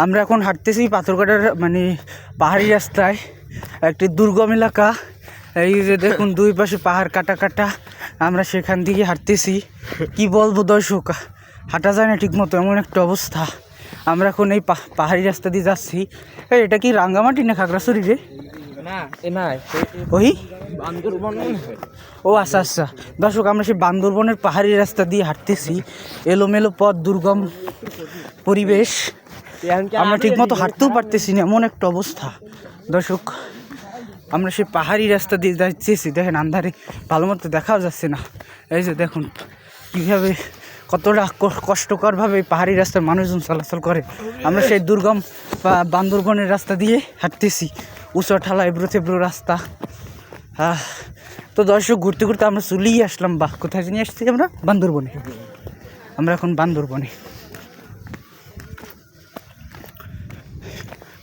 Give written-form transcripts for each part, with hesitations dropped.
আমরা এখন হাঁটতেছি পাথরঘাটার মানে পাহাড়ি রাস্তায়, একটি দুর্গম এলাকা। এই যে দেখুন দুই পাশে পাহাড় কাটা কাটা, আমরা সেখান দিকে হাঁটতেছি। কি বলবো দর্শক, হাঁটা যায় না ঠিক মতো, এমন একটা অবস্থা। আমরা এখন এই পাহাড়ি রাস্তা দিয়ে যাচ্ছি। এটা কি রাঙ্গামাটি না খাগড়াছড়ি রে? ওই বান্দরবন। ও আচ্ছা আচ্ছা দর্শক, আমরা সেই বান্দরবনের পাহাড়ি রাস্তা দিয়ে হাঁটতেছি। এলোমেলো পথ, দুর্গম পরিবেশ, আমরা ঠিক মতো হাঁটতেও পারতেছি না, এমন একটা অবস্থা। দর্শক আমরা সেই পাহাড়ি রাস্তা দিয়ে যাচ্ছি, দেখেন আন্ধারে ভালো মতো দেখাও যাচ্ছে না। এই যে দেখুন কীভাবে কতটা কষ্টকরভাবে পাহাড়ি রাস্তার মানুষজন চলাচল করে। আমরা সেই দুর্গম বান্দরবনের রাস্তা দিয়ে হাঁটতেছি, উঁচু ঠালা এবড়ো থেবড়ো রাস্তা। তো দর্শক ঘুরতে ঘুরতে আমরা চলেই আসলাম, কোথায় নিয়ে আসছি আমরা? বান্দরবনে। আমরা এখন বান্দরবনে,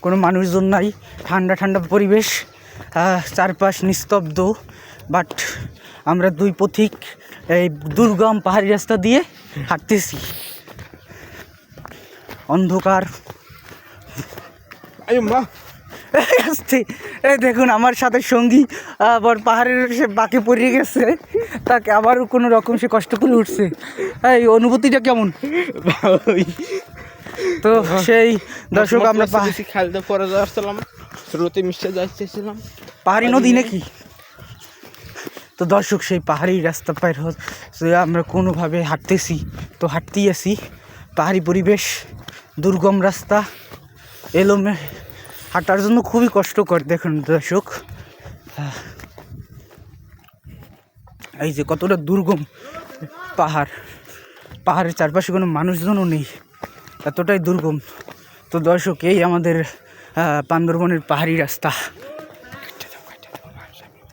কোনো মানুষজন নাই, ঠান্ডা ঠান্ডা পরিবেশ, চারপাশ নিস্তব্ধ। বাট আমরা দুই পথিক এই দুর্গম পাহাড়ি রাস্তা দিয়ে হাঁটতেছি, অন্ধকার। এই দেখুন আমার সাথে সঙ্গী আবার পাহাড়ের সে বাঁকে পড়ে গেছে, তাকে আবারও কোনো রকম সে কষ্ট করে উঠছে। এই অনুভূতিটা কেমন? তো সেই দর্শক আমরা খেলতে পরে যাচ্ছিলাম, স্রোতে মিশে যাচ্ছিলাম, পাহাড়ি নদী নাকি। তো দর্শক সেই পাহাড়ি রাস্তা পার হচ্ছে, আমরা কোনোভাবে হাঁটতেছি, তো হাঁটতেই আছি। পাহাড়ি পরিবেশ, দুর্গম রাস্তা, এলোমে হাঁটার জন্য খুবই কষ্টকর। দেখুন দর্শক এই যে কতটা দুর্গম পাহাড়ের চারপাশে কোনো মানুষজনও নেই, এতটাই দুর্গম। তো দর্শক এই আমাদের বান্দরবনের পাহাড়ি রাস্তা।